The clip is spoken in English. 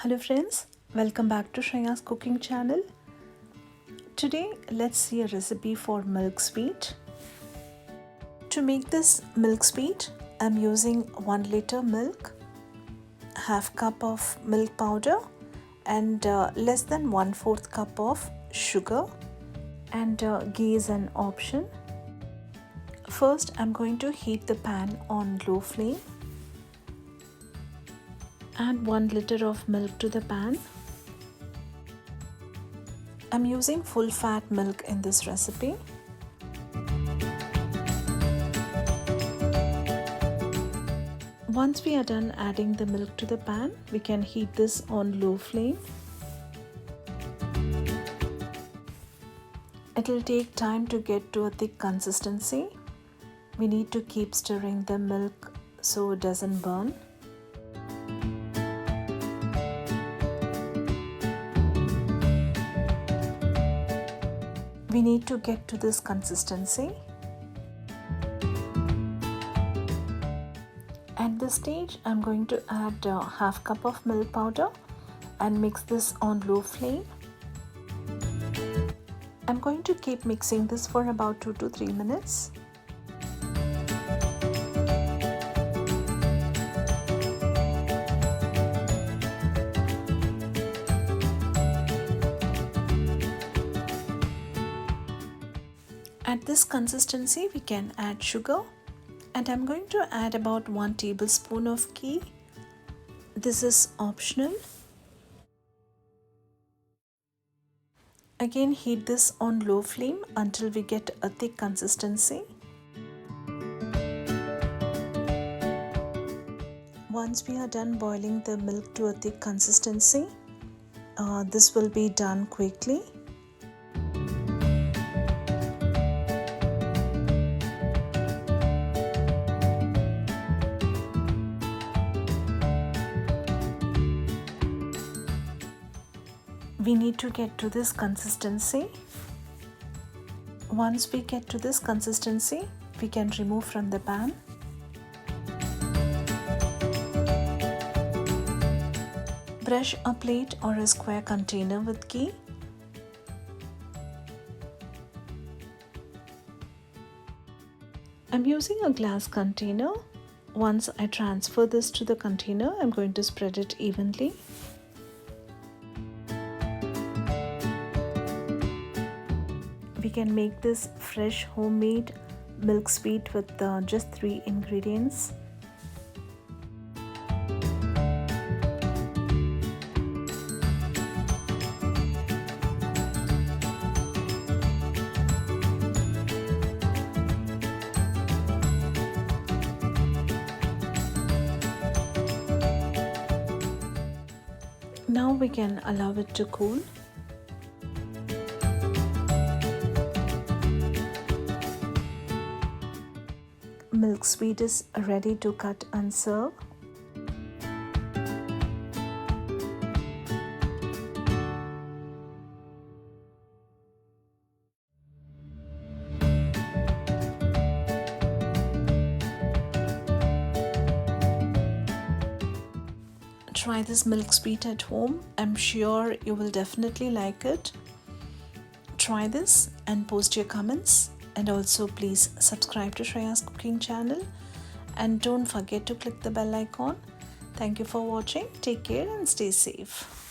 Hello friends, welcome back to Shreya's cooking channel. Today let's see a recipe for milk sweet. To make this milk sweet, I'm using 1 liter milk, half cup of milk powder and less than 1/4 cup of sugar, and ghee is an option. First I'm going to heat the pan on low flame. Add 1 liter of milk to the pan. I'm using full fat milk in this recipe. Once we are done adding the milk to the pan, we can heat this on low flame. It will take time to get to a thick consistency. We need to keep stirring the milk so it doesn't burn. We need to get to this consistency. At this stage, I'm going to add half cup of milk powder and mix this on low flame. I'm going to keep mixing this for about 2 to 3 minutes. At this consistency, we can add sugar, and I'm going to add about 1 tablespoon of ghee. This is optional. Again, heat this on low flame until we get a thick consistency. Once we are done boiling the milk to a thick consistency, this will be done quickly. We need to get to this consistency. Once we get to this consistency, we can remove from the pan. Brush a plate or a square container with ghee. I'm using a glass container. Once I transfer this to the container, I'm going to spread it evenly. We can make this fresh homemade milk sweet with just 3 ingredients. Now we can allow it to cool. Milk sweet is ready to cut and serve. Try this milk sweet at home. I'm sure you will definitely like it. Try this and post your comments. And also please subscribe to Shreya's cooking channel and don't forget to click the bell icon. Thank you for watching. Take care and stay safe.